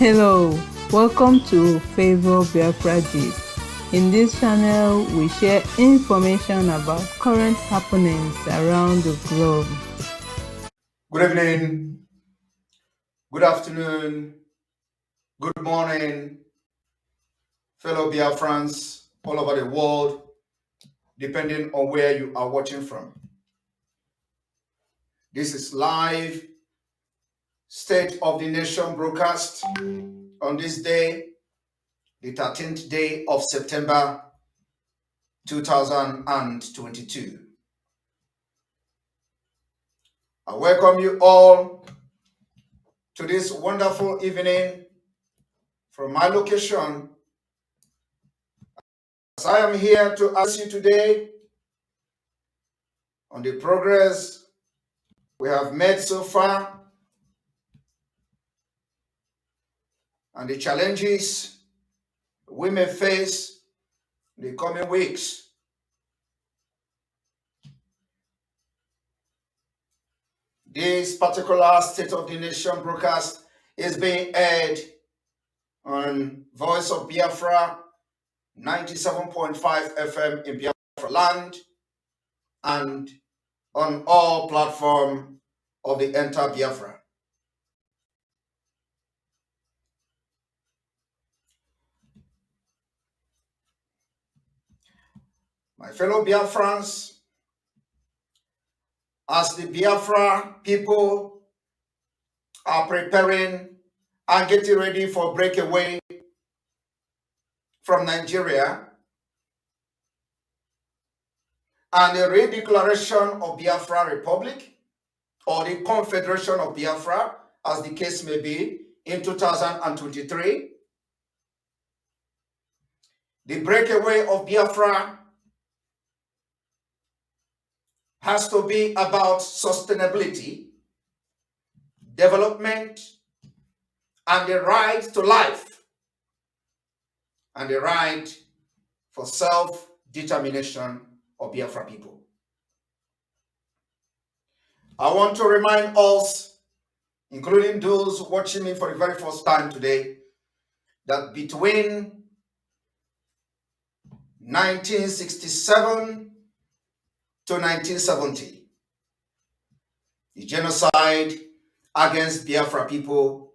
Hello, welcome to Favor Biafra Gist. In this channel, we share information about current happenings around the globe. Good evening, good afternoon, good morning, fellow Biafrans all over the world, depending on where you are watching from. This is live State of the Nation broadcast on this day, the 13th day of September 2022. I welcome you all to this wonderful evening from my location, as I am here to ask you today on the progress we have made so far and the challenges we may face in the coming weeks. This particular State of the Nation broadcast is being aired on Voice of Biafra 97.5 FM in Biafra Land and on all platforms of the entire Biafra. My fellow Biafrans, as the Biafra people are preparing and getting ready for breakaway from Nigeria and the redeclaration of Biafra Republic or the Confederation of Biafra, as the case may be, in 2023, the breakaway of Biafra has to be about sustainability, development, and the right to life, and the right for self-determination of Biafra people. I want to remind us, including those watching me for the very first time today, that between 1967 to 1970, the genocide against Biafra people,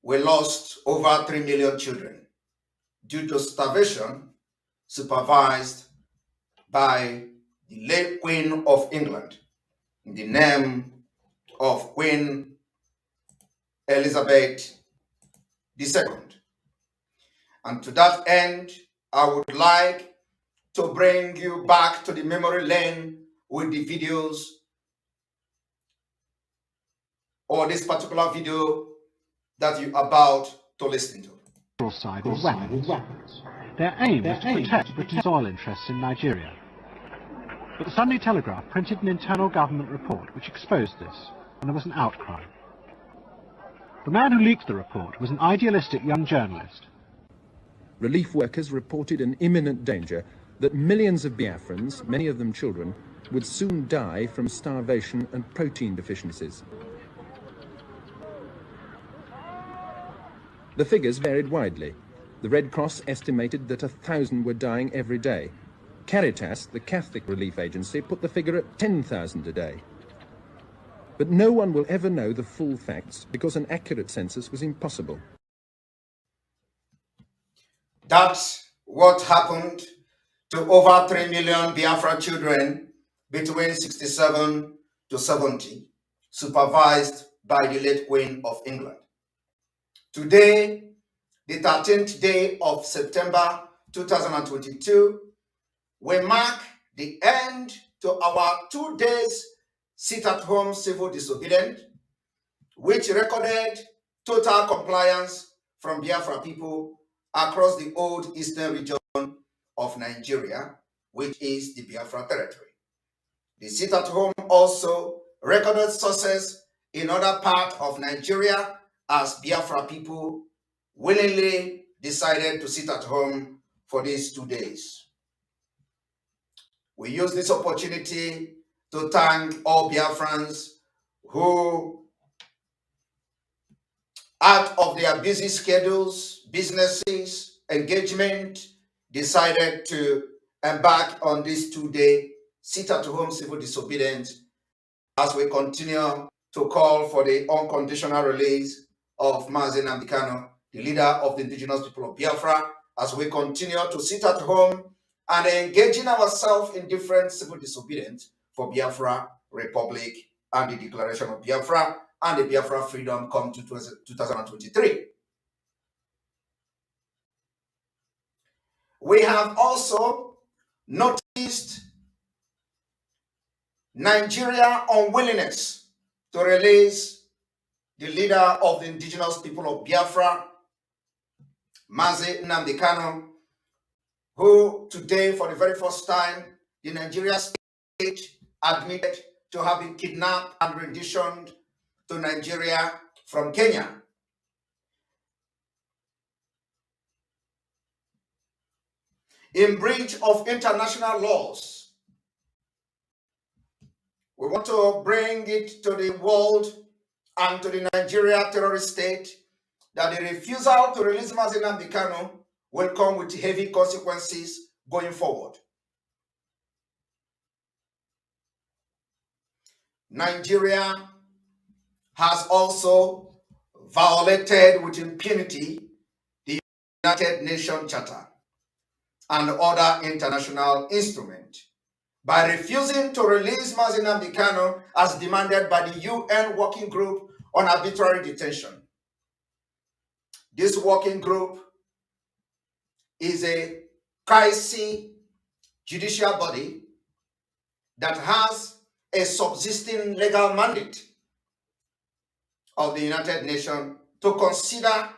we lost over 3 million children due to starvation supervised by the late Queen of England in the name of Queen Elizabeth II. And to that end, I would like to bring you back to the memory lane with the videos, or this particular video that you're about to listen to. Side of weapons. Their aim was to protect Britain's oil interests in Nigeria. But the Sunday Telegraph printed an internal government report which exposed this, and there was an outcry. The man who leaked the report was an idealistic young journalist. Relief workers reported an imminent danger that millions of Biafrans, many of them children, would soon die from starvation and protein deficiencies. The figures varied widely. The Red Cross estimated that 1,000 were dying every day. Caritas, the Catholic relief agency, put the figure at 10,000 a day. But no one will ever know the full facts because an accurate census was impossible. That's what happened to over 3 million Biafra children between 67 to 70, supervised by the late Queen of England. Today, the 13th day of September 2022, we mark the end to our 2 days sit-at-home civil disobedience, which recorded total compliance from Biafra people across the old eastern region of Nigeria, which is the Biafra territory. The sit-at-home also recorded success in other parts of Nigeria as Biafra people willingly decided to sit at home for these 2 days. We use this opportunity to thank all Biafrans who out of their busy schedules, businesses, engagement, decided to embark on this 2-day sit-at-home civil disobedience as we continue to call for the unconditional release of Mazi, the leader of the indigenous people of Biafra, as we continue to sit at home and engaging ourselves in different civil disobedience for Biafra Republic and the declaration of Biafra and the Biafra freedom come to 2023. We have also noticed Nigeria's unwillingness to release the leader of the indigenous people of Biafra, Mazi Nnamdi Kanu, who today, for the very first time, the Nigerian state admitted to have been kidnapped and renditioned to Nigeria from Kenya. In breach of international laws, we want to bring it to the world and to the Nigeria terrorist state that the refusal to release Mazi Nnamdi Kanu will come with heavy consequences going forward. Nigeria has also violated with impunity the United Nations Charter and other international instruments by refusing to release Mazi Nnamdi Kanu as demanded by the UN Working Group on Arbitrary Detention. This working group is a quasi-judicial body that has a subsisting legal mandate of the United Nations to consider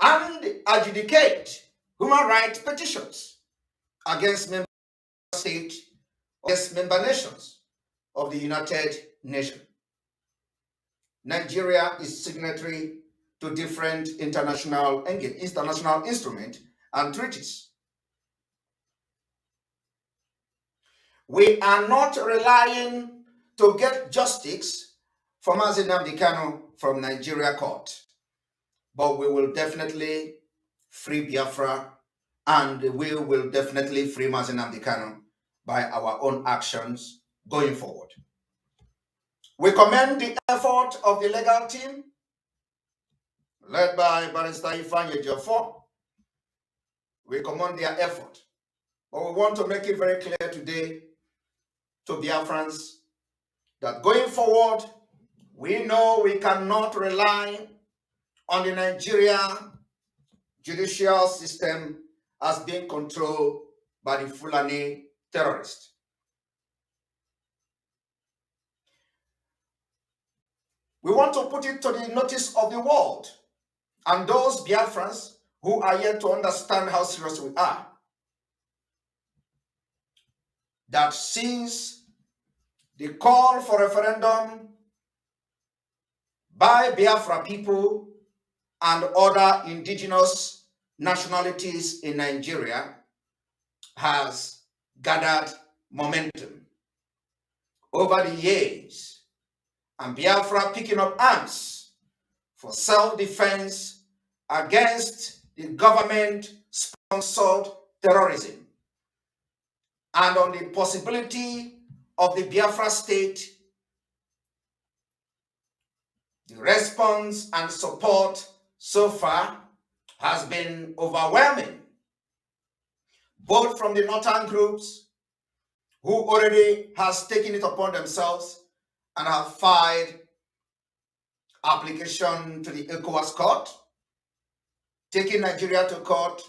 and adjudicate human rights petitions against member states, against member nations of the United Nations. Nigeria is signatory to different international instruments and treaties. We are not relying to get justice for Mazi Nnamdi Kanu from Nigeria court, but we will definitely free Biafra and we will definitely free Mazi Nnamdi Kanu by our own actions going forward. We commend the effort of the legal team led by Barrister Ifeanyi Ejiofor. We commend their effort, but we want to make it very clear today to Biafrans that going forward, we know we cannot rely on the Nigeria judicial system as being controlled by the Fulani terrorists. We want to put it to the notice of the world and those Biafrans who are yet to understand how serious we are, that since the call for referendum by Biafra people and other indigenous nationalities in Nigeria has gathered momentum over the years, and Biafra picking up arms for self-defense against the government-sponsored terrorism and on the possibility of the Biafra state, the response and support so far has been overwhelming, both from the northern groups who already has taken it upon themselves and have filed application to the ECOWAS court, taking Nigeria to court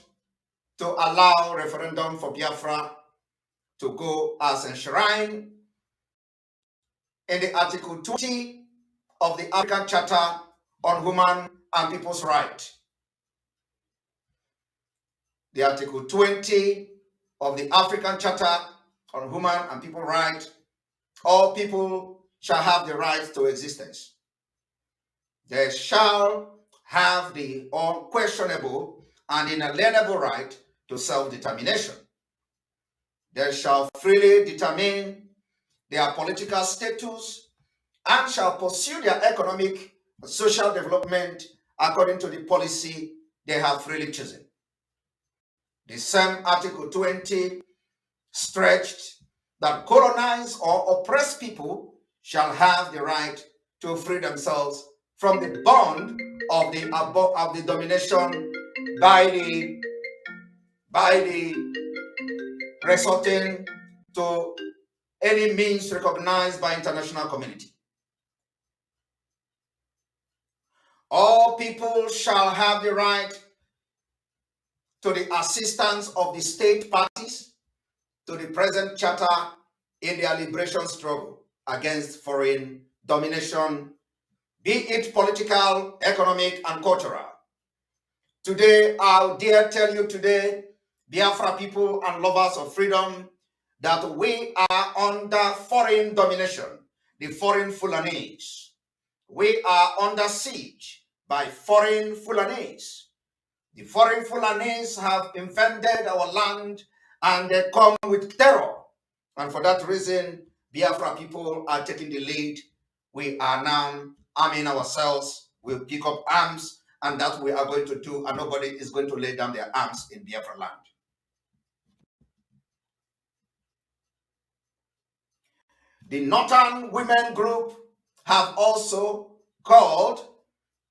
to allow referendum for Biafra to go as enshrined in the Article 20 of the African Charter on Human and People's Rights. The Article 20 of the African Charter on Human and People's Rights, all people shall have the right to existence. They shall have the unquestionable and inalienable right to self-determination. They shall freely determine their political status and shall pursue their economic social development according to the policy they have freely chosen. The same Article 20 stretched that colonized or oppressed people shall have the right to free themselves from the bond of the domination by the resorting to any means recognized by international community. All people shall have the right to the assistance of the state parties to the present charter in their liberation struggle against foreign domination, be it political, economic, and cultural. Today, I dare tell you today, Biafra people and lovers of freedom, that we are under foreign domination, the foreign Fulanese. We are under siege by foreign Fulanese. The foreign Fulanese have invaded our land and they come with terror. And for that reason, Biafra people are taking the lead. We are now arming ourselves. We'll pick up arms, and that we are going to do, and nobody is going to lay down their arms in Biafra land. The Northern Women Group have also called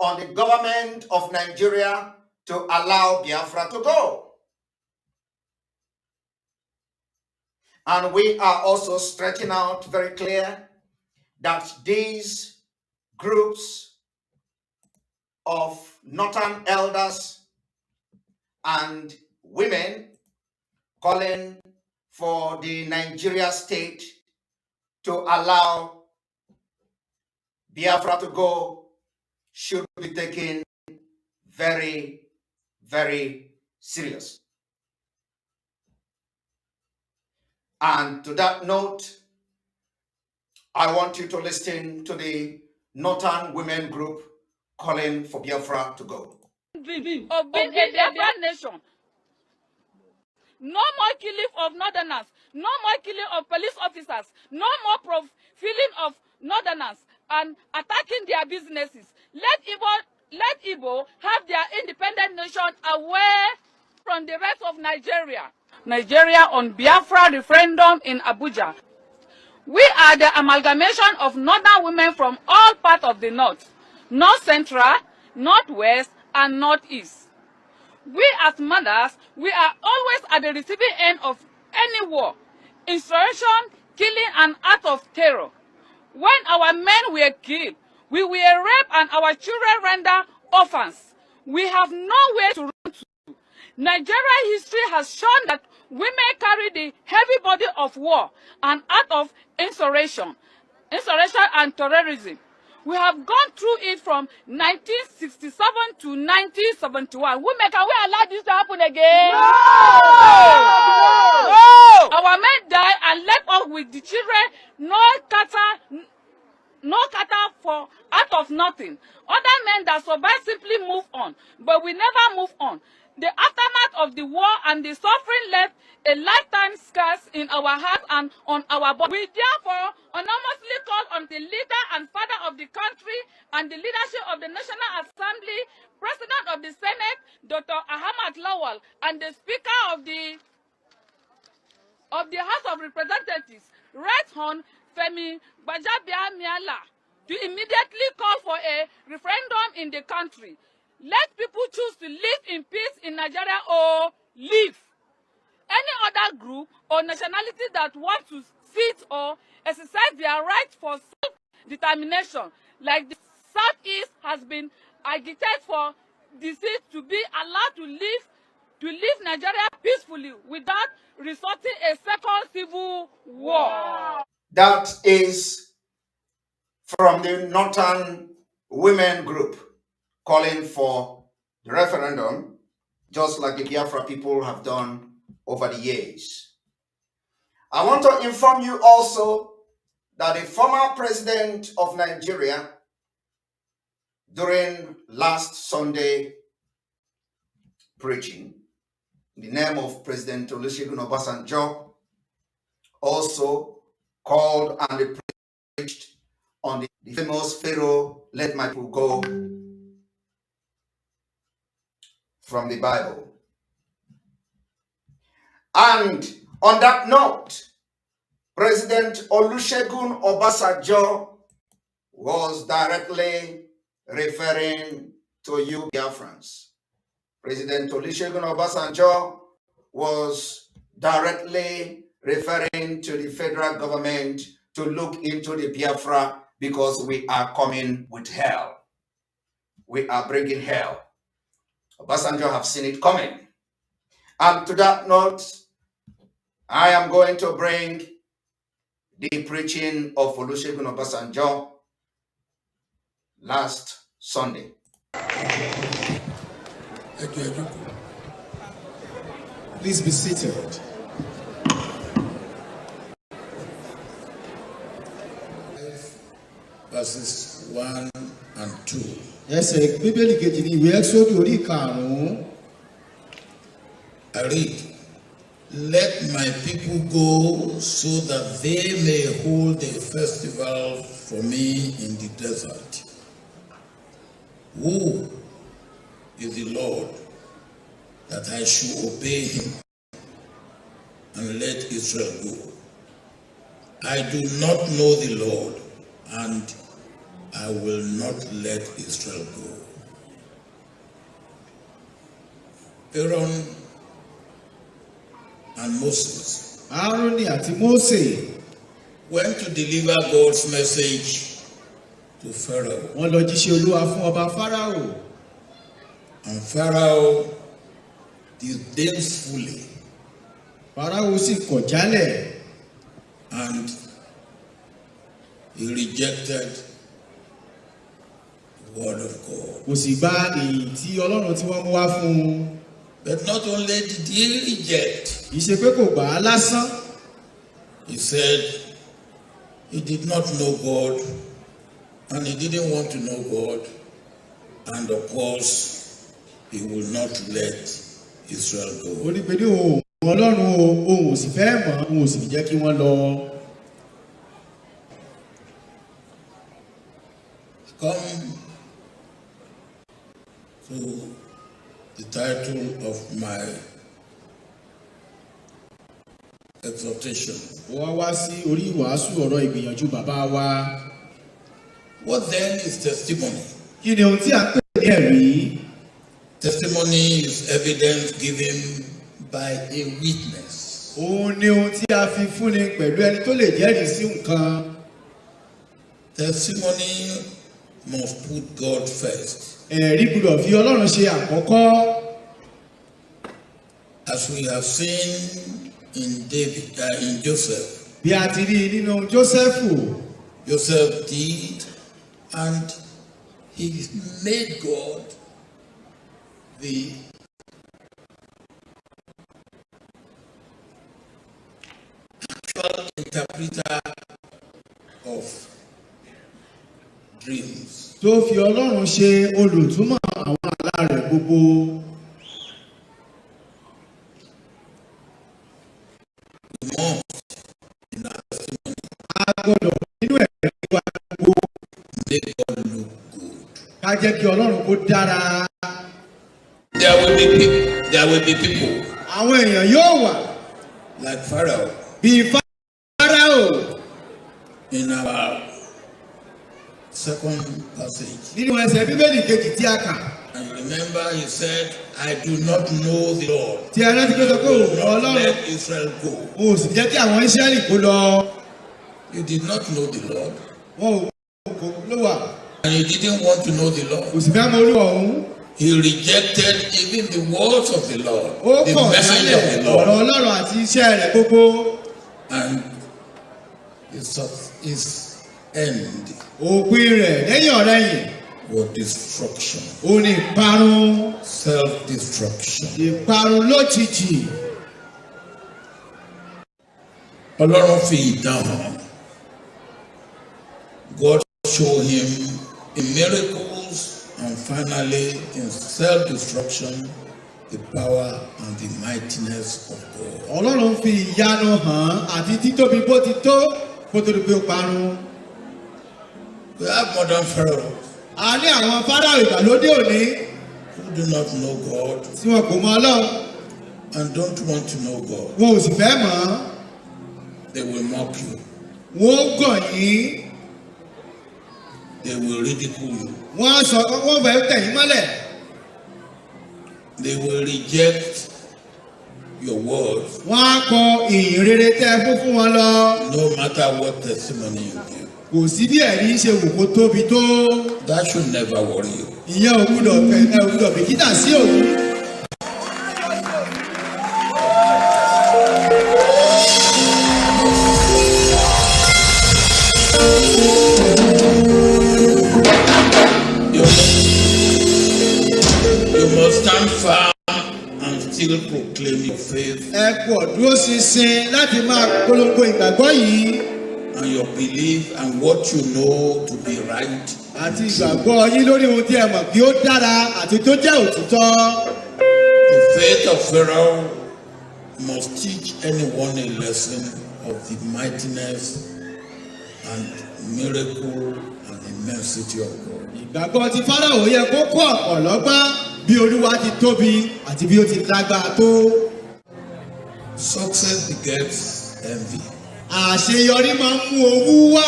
on the government of Nigeria to allow Biafra to go. And we are also stretching out very clear that these groups of Northern elders and women calling for the Nigeria state to allow Biafra to go should be taken very, very serious. And to that note, I want you to listen to the Northern Women Group calling for Biafra to go. Of being a Biafran nation. No more killing of northerners, no more killing of police officers, no more profiling of northerners and attacking their businesses. Let Igbo have their independent nation away from the rest of Nigeria. Nigeria on Biafra referendum in Abuja. We are the amalgamation of northern women from all parts of the north, north central, northwest, and northeast. We as mothers, we are always at the receiving end of any war, insurrection, killing, and act of terror. When our men were killed, we were raped and our children rendered orphans. We have nowhere to run to. Nigeria history has shown that women carry the heavy burden of war and act of insurrection and terrorism. We have gone through it from 1967 to 1971. Women, can we allow this to happen again? No! No! Our men died and left us with the children, no cattle for out of nothing. Other men that survived simply move on, but we never move on. The aftermath of the war and the suffering left a lifetime scars in our hearts and on our body. We therefore anonymously call on the leader and father of the country and the leadership of the National Assembly, President of the Senate, Dr. Ahmad Lawal, and the Speaker of the House of Representatives, Right Hon Femi Gbajabiamila, to immediately call for a referendum in the country. Let people choose to live in peace in Nigeria or leave. Any other group or nationality that wants to sit or exercise their right for self-determination, like the Southeast has been agitated for the seat to be allowed to live Nigeria peacefully without resorting a second civil war. That is from the Northern Women Group calling for the referendum, just like the Biafra people have done over the years. I want to inform you also that the former president of Nigeria, during last Sunday preaching, in the name of President Olusegun Obasanjo, also called and preached on the famous Pharaoh, let my people go, from the Bible. And on that note, President Olusegun Obasanjo was directly referring to you Biafrans. President Olusegun Obasanjo was directly referring to the federal government to look into the Biafra because we are coming with hell. We are bringing hell. Obasanjo have seen it coming. And to that note, I am going to bring the preaching of Olusegun Obasanjo last Sunday. Please be seated. Verses 1 and 2. Yes, Bíbélì kejì ní ìwé Ẹ́kísódù orí karùn-ún. I read, let my people go so that they may hold a festival for me in the desert. Who is the Lord that I should obey him and let Israel go? I do not know the Lord, and I will not let Israel go. Aaron and Moses went to deliver God's message to Pharaoh. And Pharaoh disdainfully and he rejected the word of God. But not only did he reject, he said he did not know God and he didn't want to know God, and of course he will not let Israel go. Come to the title of my exhortation. What then is testimony? Testimony is evidence given by a witness. Testimony must put God first. As we have seen in Joseph. Joseph did, and he made God the actual interpreter of dreams. Make God look good. There will be people like Pharaoh in our second passage. And remember, he said, I do not know the Lord. I will not let Israel go. You did not know the Lord. And he didn't want to know the Lord. He rejected even the words of the Lord, the message of the Lord. And his end was destruction. Self-destruction. Ọlọ́run fi ìdáhùn. God showed him in miracles and finally in self-destruction the power and the mightiness of God. Ọlọ́run fi ìyanu hàn àti títóbi bó ti tó kó tó di pé ó parun. We have modern pharaohs A ní àwọn Fáráò ìgbàlódé òní who do not know God tí wọn kò mọ Ọlọ́run. and don't want to know God. Wọn ò sì fẹ́ mọ̀ ọ́. They will mock you. Wọ́n gàn yín. They will ridicule you. Wọ́n fẹ́ tẹ̀ yín mọ́lẹ̀. They will reject your words. Wọ́n á kọ ìyìn rere tẹ́ fún wọn lọ. No matter what testimony you give. Kò sí bí ẹ̀rí ṣe wù kó tóbi tó. That should never worry you. Ìyẹn ò gbúdọ̀ bìkítà sí òun. You must stand firm and still proclaim your faith. Ẹ pọ̀ dúró ṣinṣin láti máa polongo ìgbàgbọ́ yìí. And your belief and what you know to be right. Àti ìgbàgbọ́ yín lórí ohun tí ẹ mọ̀ kí ó dára àti tó jẹ́ òtítọ́. The faith of Pharaoh must teach anyone a lesson of the mightiness and miracle and immensity of God. Ìgbàgbọ́ ti Fáráò yẹ kó kọ́ ọ̀pọ̀ lọ́gbọ́n bí Olúwa ti tóbi àti bí ó ti lágbára tó. Success begets envy. Àṣeyọrí máa ń mú owú wá.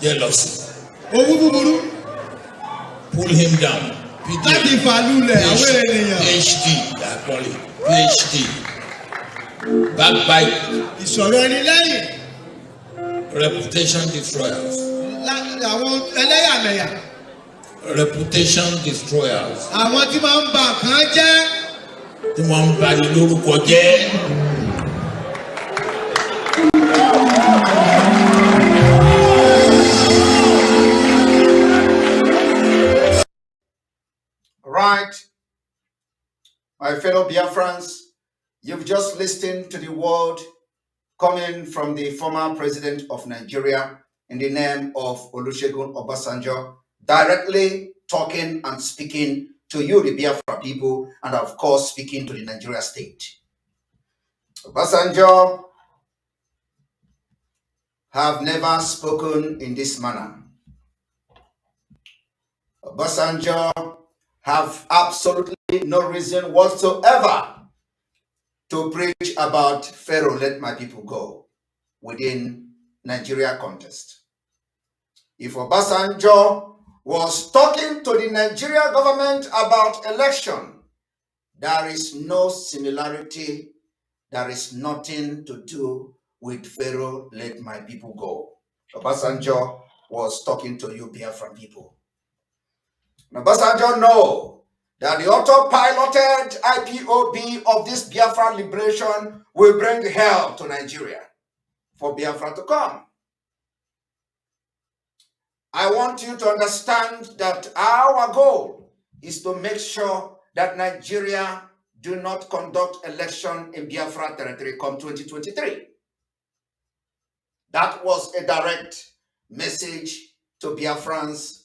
Jealousy. Owú búburú. Pull him down. Láti fàlùlẹ̀ àwọn ènìyàn. PhD, I call it. PhD. Backbite. Ìṣòro ẹni lẹ́yìn. Reputation destroyers. Àwọn ẹlẹ́yàmẹ̀yà. Reputation destroyers. Àwọn tí máa ń ba nǹkan jẹ́. Tí wọ́n ń bani lórúkọ jẹ́. Right, my fellow Biafrans, you've just listened to the word coming from the former president of Nigeria in the name of Olusegun Obasanjo, directly talking and speaking to you, the Biafra people, and of course, speaking to the Nigeria state. Obasanjo have never spoken in this manner. Obasanjo have absolutely no reason whatsoever to preach about Pharaoh, let my people go within Nigeria context. If Obasanjo was talking to the Nigeria government about election, there is no similarity, there is nothing to do with Pharaoh, let my people go. Obasanjo was talking to you, Biafra people. Obasanjo know that the auto-piloted IPOB of this Biafra liberation will bring hell to Nigeria for Biafra to come. I want you to understand that our goal is to make sure that Nigeria do not conduct election in Biafra territory come 2023. That was a direct message to Biafrans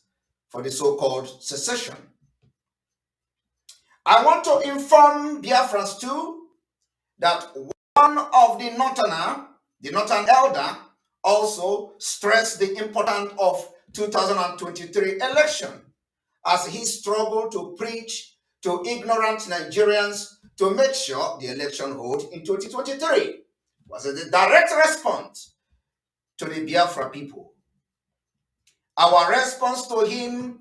for the so-called secession. I want to inform Biafrans too that one of the Northern elder, also stressed the importance of 2023 election as he struggled to preach to ignorant Nigerians to make sure the election hold in 2023. Was a direct response to the Biafra people. Our response to him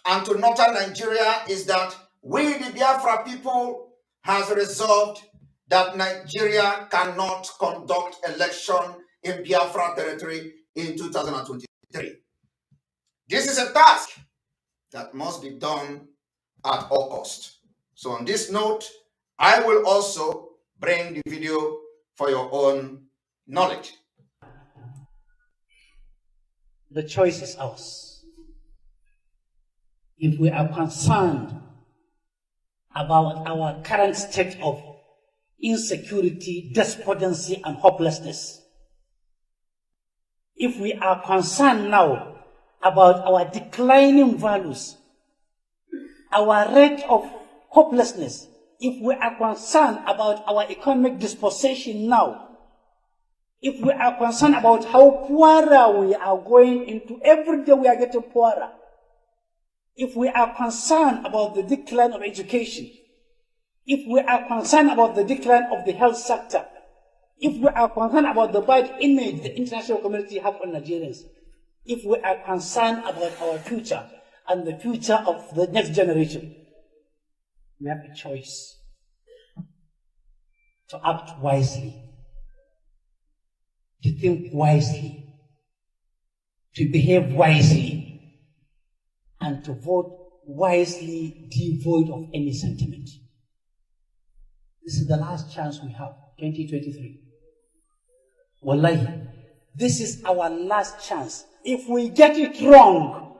and to Northern Nigeria is that we, the Biafra people, has resolved that Nigeria cannot conduct election in Biafra territory in 2023. This is a task that must be done at all costs. So on this note, I will also bring the video for your own knowledge. The choice is ours. If we are concerned about our current state of insecurity, despondency, and hopelessness, if we are concerned now about our declining values, our rate of hopelessness, if we are concerned about our economic disposition now, if we are concerned about how poorer we are going into, every day we are getting poorer. If we are concerned about the decline of education, if we are concerned about the decline of the health sector, if we are concerned about the bad image the international community have on Nigerians, if we are concerned about our future and the future of the next generation, we have a choice to act wisely, to think wisely, to behave wisely, and to vote wisely, devoid of any sentiment. This is the last chance we have, 2023. Wallahi, this is our last chance. If we get it wrong,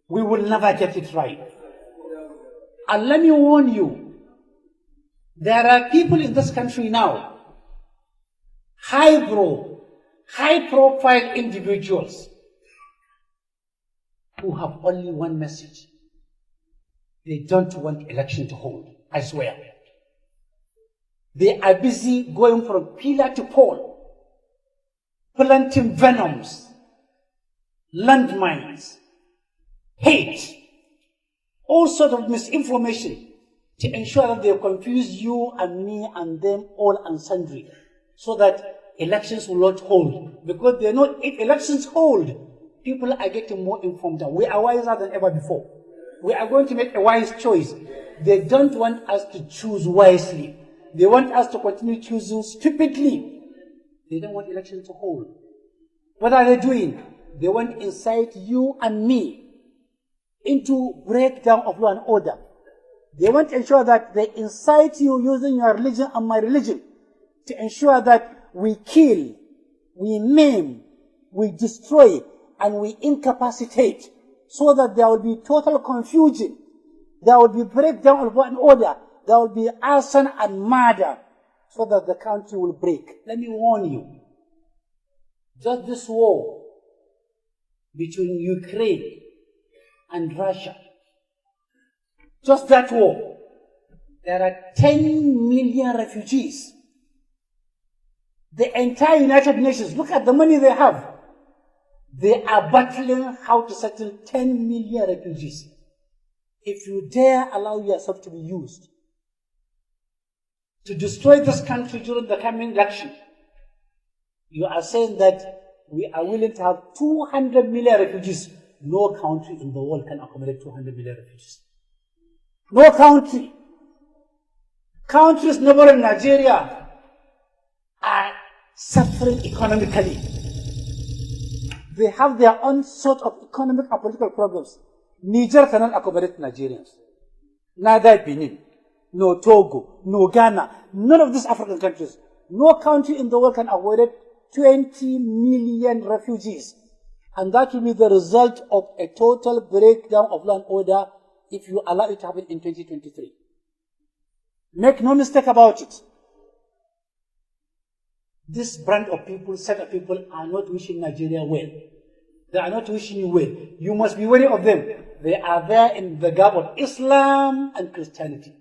we will never get it right. And let me warn you, there are people in this country now, high-profile individuals who have only one message. They don't want election to hold, I swear. They are busy going from pillar to pole, planting venoms, landmines, hate, all sorts of misinformation to ensure that they confuse you and me and them all and sundry, so that elections will not hold. Because they know if elections hold, people are getting more informed. We are wiser than ever before. We are going to make a wise choice. They don't want us to choose wisely. They want us to continue choosing stupidly. They don't want elections to hold. What are they doing? They want to incite you and me into breakdown of law and order. They want to ensure that they incite you using your religion and my religion to ensure that we kill, we maim, we destroy, and we incapacitate, so that there will be total confusion. There will be breakdown of law and order. There will be arson and murder, so that the country will break. Let me warn you, just this war between Ukraine and Russia, just that war, there are 10 million refugees. The entire United Nations, look at the money they have. They are battling how to settle 10 million refugees. If you dare allow yourself to be used to destroy this country during the coming election, you are saying that we are willing to have 200 million refugees. No country in the world can accommodate 200 million refugees. No country. Countries neighboring Nigeria are suffering economically. They have their own sort of economic and political problems. Niger cannot accommodate Nigerians. Neither Benin, no Togo, no Ghana, none of these African countries. No country in the world can accommodate 20 million refugees. And that will be the result of a total breakdown of law and order if you allow it to happen in 2023. Make no mistake about it. This brand of people, set of people, are not wishing Nigeria well. They are not wishing you well. You must be wary of them. They are there in the gap of Islam and Christianity.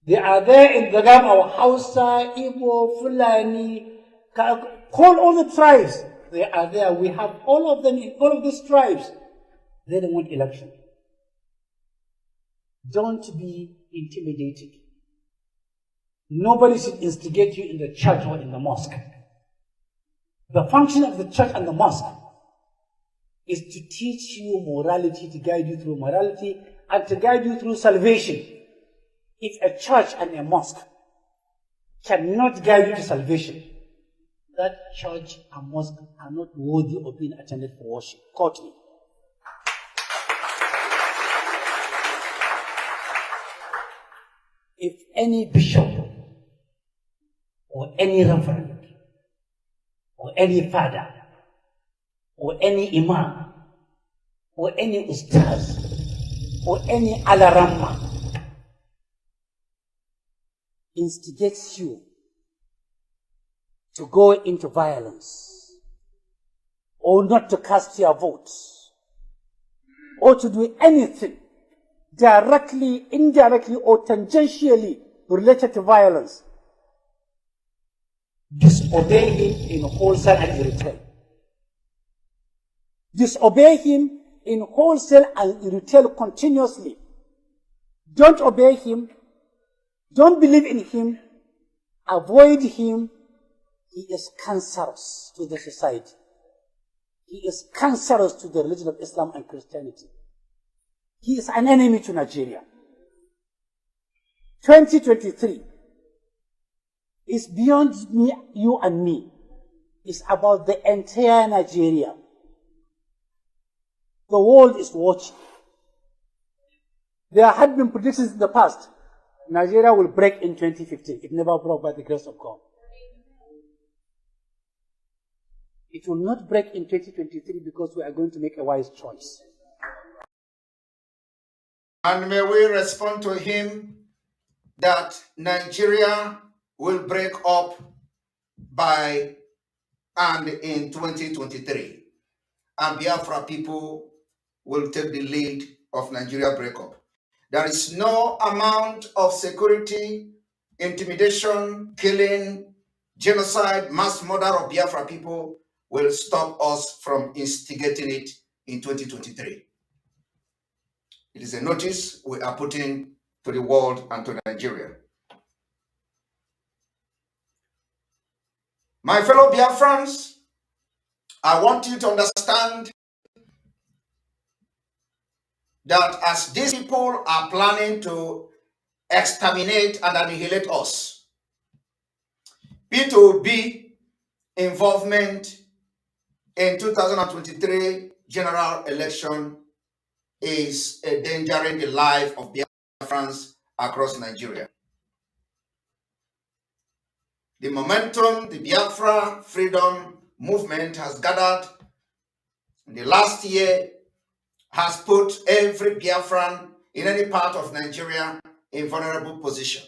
They are there in the gap of Hausa, Igbo, Fulani, call all the tribes. They are there. We have all of them in all of these tribes. They don't want election. Don't be intimidated. Nobody should instigate you in the church or in the mosque. The function of the church and the mosque is to teach you morality, to guide you through morality, and to guide you through salvation. If a church and a mosque cannot guide you to salvation, that church and mosque are not worthy of being attended for worship. Quote me. If any bishop or any reverend or any father or any imam or any ustaz or any alaramma instigates you to go into violence or not to cast your votes or to do anything directly, indirectly, or tangentially related to violence, disobey him in wholesale and in retail. Disobey him in wholesale and in retail continuously. Don't obey him. Don't believe in him. Avoid him. He is cancerous to the society. He is cancerous to the religion of Islam and Christianity. He is an enemy to Nigeria. 2023 is beyond me, you and me. It's about the entire Nigeria. The world is watching. There had been predictions in the past. Nigeria will break in 2015. It never broke by the grace of God. It will not break in 2023 because we are going to make a wise choice. And may we respond to him that Nigeria will break up in 2023. And Biafra people will take the lead of Nigeria breakup. There is no amount of security, intimidation, killing, genocide, mass murder of Biafra people will stop us from instigating it in 2023. It is a notice we are putting to the world and to Nigeria. My fellow Biafrans, I want you to understand that as these people are planning to exterminate and annihilate us, P2B involvement in 2023 general election is endangering the life of Biafrans across Nigeria. The momentum the Biafra freedom movement has gathered in the last year has put every Biafran in any part of Nigeria in vulnerable position.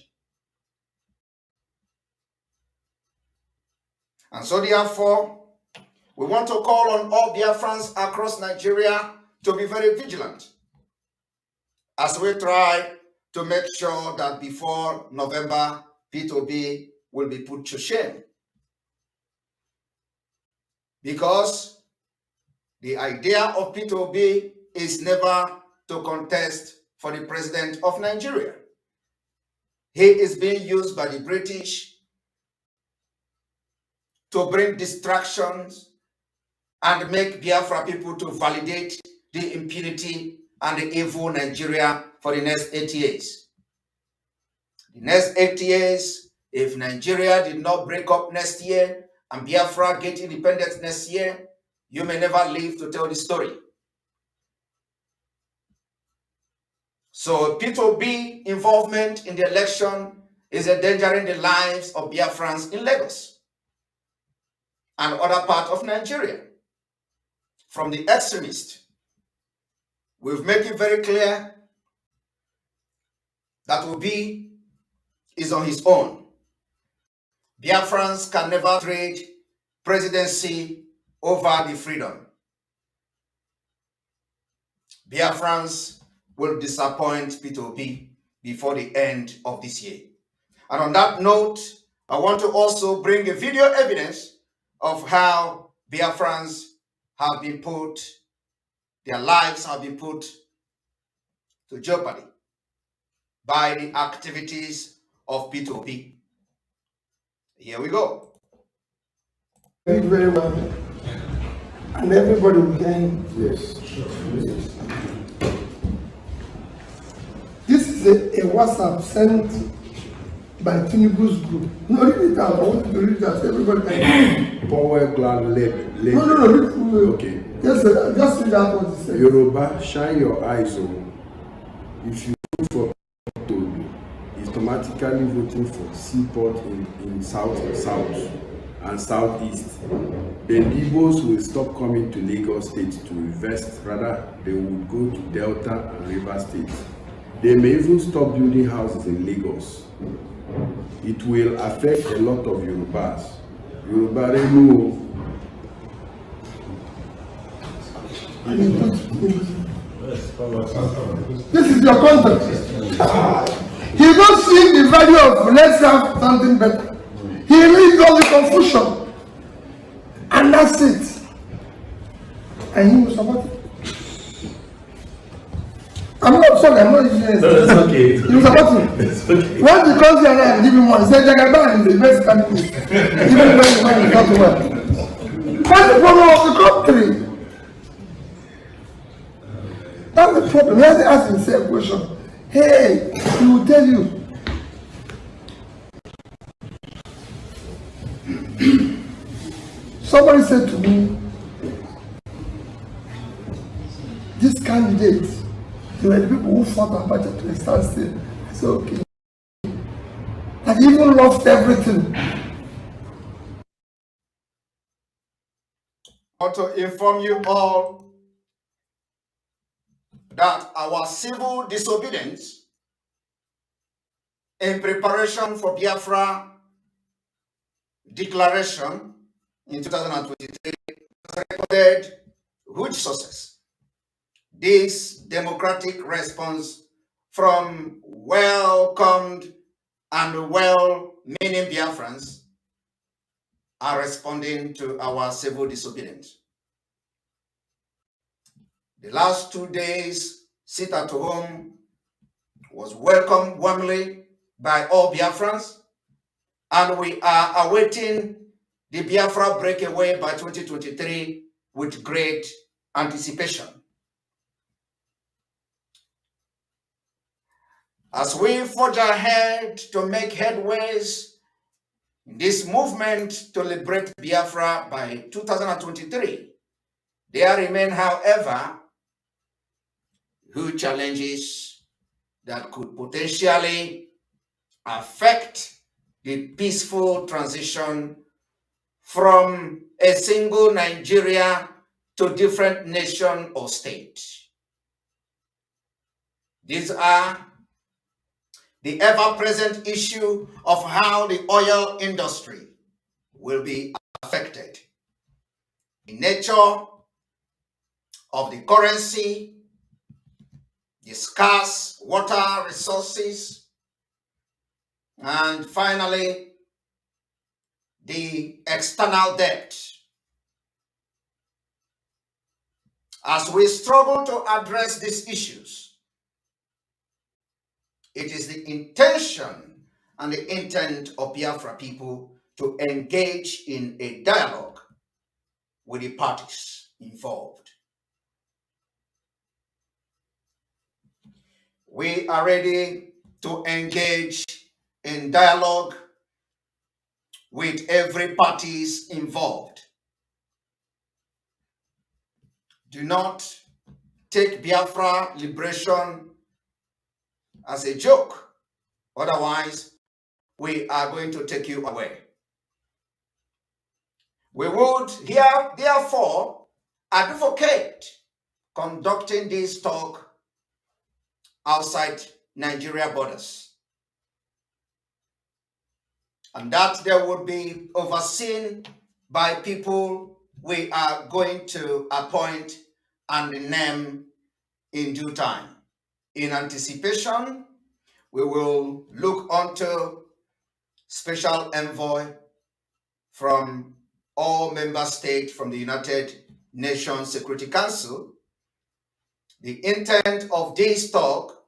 And so therefore, we want to call on all Biafrans across Nigeria to be very vigilant as we try to make sure that before November, P2B will be put to shame. Because the idea of P2B is never to contest for the president of Nigeria. He is being used by the British to bring distractions and make Biafra people to validate the impunity and the evil Nigeria for the next 8 years. The next 8 years, if Nigeria did not break up next year and Biafra get independence next year, you may never live to tell the story. So P2B involvement in the election is endangering the lives of Biafrans in Lagos and other parts of Nigeria from the extremists. We've made it very clear that Obi is on his own. Biafrans can never trade presidency over the freedom. Biafrans will disappoint P2B before the end of this year. And on that note, I want to also bring a video evidence of how Biafrans have been put, their lives have been put to jeopardy by the activities of P2B. Here we go. Read very well, and everybody will hear him. Yes. This is a WhatsApp sent by Tinubu's group. No, read it out. I want you to read that. Everybody can. Power Glad Lab. No. Okay. Yes, just read out what he said. Yoruba, shine your eyes on. If you vote for Toby, it's automatically voting for Seaport in South and Southeast. Then Igbos will stop coming to Lagos State to invest. Rather, they will go to Delta and River State. They may even stop building houses in Lagos. It will affect a lot of Yorubas. Yoruba Renu. This is your context. He don't see the value of let's have something better. He leads all the confusion. And that's it. And he was about it. I'm not sorry, I'm not using it. No, it's okay. He was about it. It's okay. When the country and I give him one, he said Jagaban is the best country. Even when the man is not well. That's the problem of the country. That's the problem. He has to ask himself a question. Hey, he will tell you. Somebody said to me, this candidate, they were the people who fought and battled to a standstill. I said, okay. And he even lost everything. I want to inform you all that our civil disobedience in preparation for Biafra declaration in 2023 has recorded huge success. This democratic response from welcomed and well-meaning Biafrans are responding to our civil disobedience. The last 2 days, sit at home was welcomed warmly by all Biafrans, and we are awaiting the Biafra breakaway by 2023 with great anticipation. As we forge ahead to make headways in this movement to liberate Biafra by 2023, there remain, however, huge challenges that could potentially affect the peaceful transition from a single Nigeria to different nation or state. These are the ever-present issue of how the oil industry will be affected, the nature of the currency, the scarce water resources, and finally, the external debt. As we struggle to address these issues, it is the intention and the intent of Biafra people to engage in a dialogue with the parties involved. We are ready to engage in dialogue with every parties involved. Do not take Biafra liberation as a joke. Otherwise, we are going to take you away. We would here, therefore, advocate conducting this talk outside Nigeria borders, and that there would be overseen by people we are going to appoint and name in due time. In anticipation, we will look onto special envoy from all member states from the United Nations Security Council. The intent of this talk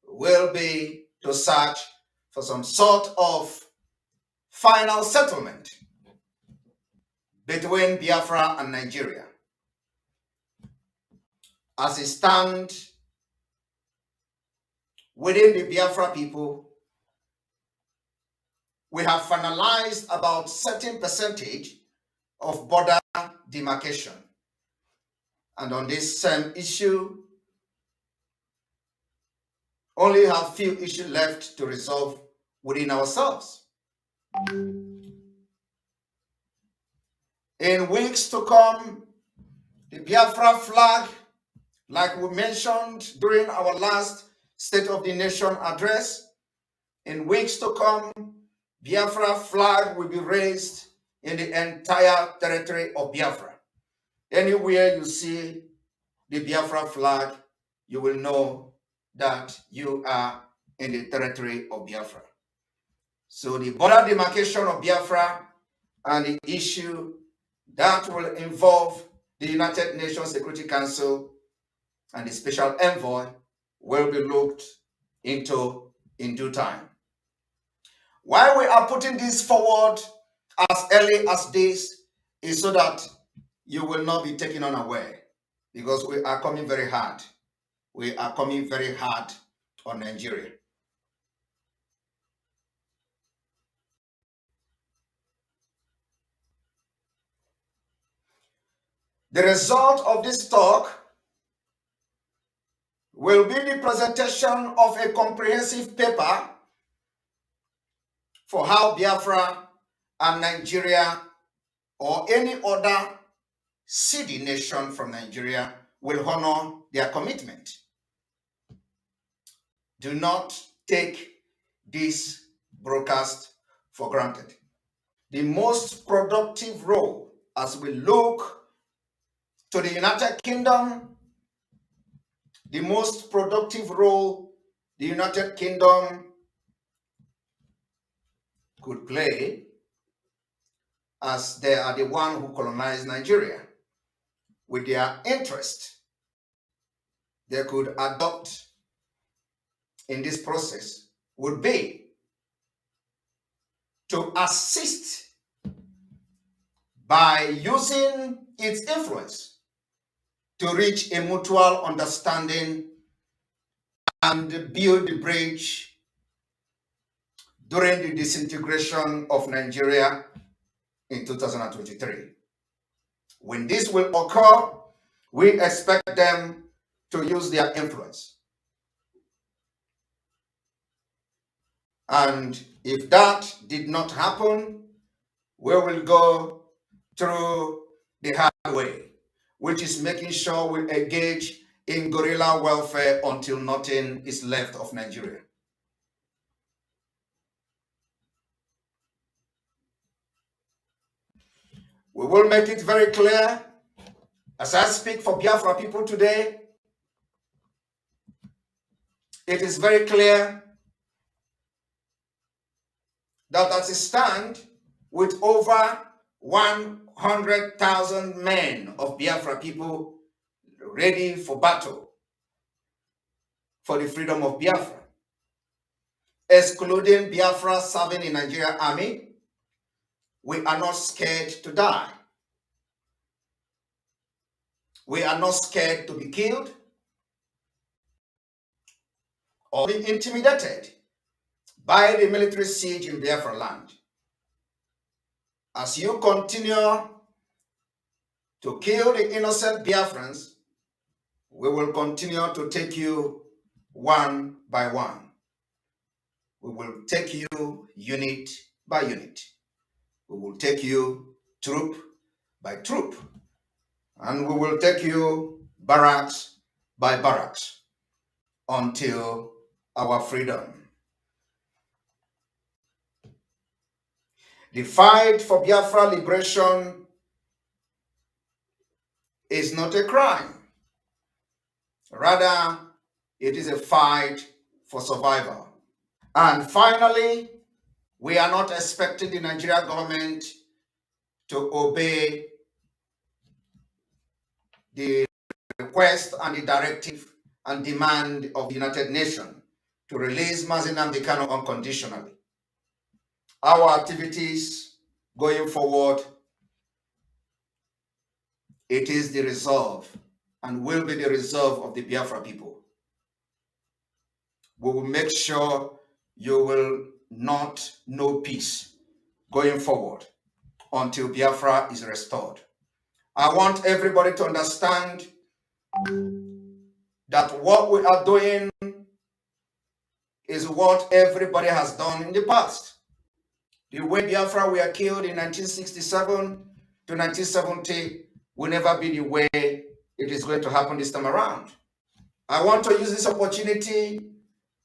will be to search for some sort of final settlement between Biafra and Nigeria. As it stands within the Biafra people, we have finalized about certain percentage of border demarcation. And on this same issue, only have few issues left to resolve within ourselves. In weeks to come, the Biafra flag, like we mentioned during our last State of the Nation address, in weeks to come, Biafra flag will be raised in the entire territory of Biafra. Anywhere you see the Biafra flag, you will know that you are in the territory of Biafra. So the border demarcation of Biafra and the issue that will involve the United Nations Security Council and the special envoy will be looked into in due time. Why we are putting this forward as early as this is so that you will not be taken unaware, because we are coming very hard. We are coming very hard on Nigeria. The result of this talk will be the presentation of a comprehensive paper for how Biafra and Nigeria or any other city nation from Nigeria will honor their commitment. Do not take this broadcast for granted. The most productive role as we look to the United Kingdom, the most productive role the United Kingdom could play, as they are the one who colonized Nigeria, with their interest they could adopt in this process, would be to assist by using its influence to reach a mutual understanding and build the bridge during the disintegration of Nigeria in 2023. When this will occur, we expect them to use their influence. And if that did not happen, we will go through the hard way, which is making sure we engage in guerrilla warfare until nothing is left of Nigeria. We will make it very clear, as I speak for Biafra people today, it is very clear that as it stands, with over 100,000 men of Biafra people ready for battle for the freedom of Biafra, excluding Biafra serving in Nigerian army, we are not scared to die. We are not scared to be killed or be intimidated by the military siege in Biafra land. As you continue to kill the innocent Biafrans, we will continue to take you one by one. We will take you unit by unit. We will take you troop by troop. And we will take you barracks by barracks until our freedom. The fight for Biafra liberation is not a crime. Rather, it is a fight for survival. And finally, we are not expecting the Nigerian government to obey the request and the directive and demand of the United Nations to release Mazi unconditionally. Our activities going forward, it is the resolve and will be the resolve of the Biafra people. We will make sure you will not know peace going forward until Biafra is restored. I want everybody to understand that what we are doing is what everybody has done in the past. The way Biafra were killed in 1967 to 1970 will never be the way it is going to happen this time around. I want to use this opportunity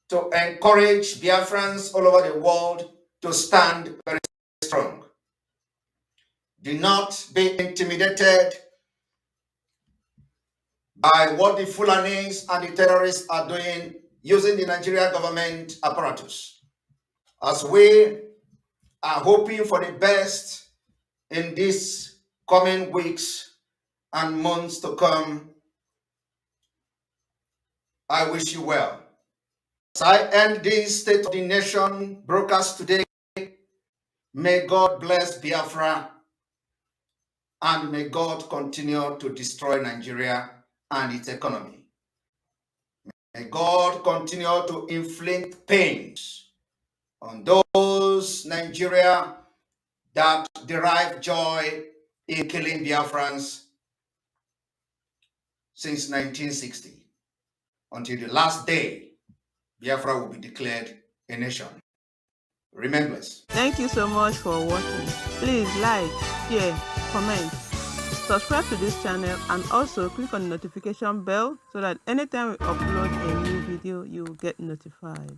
to encourage Biafrans all over the world to stand very strong. Do not be intimidated by what the Fulanis and the terrorists are doing using the Nigerian government apparatus. As we are hoping for the best in these coming weeks and months to come. I wish you well. As I end this State of the Nation broadcast today, may God bless Biafra and may God continue to destroy Nigeria and its economy. May God continue to inflict pains on those Nigeria that derive joy in killing Biafrans since 1960, until the last day Biafra will be declared a nation. Remembrance. Thank you so much for watching. Please like, share, comment, subscribe to this channel, and also click on the notification bell so that anytime we upload a new video, you will get notified.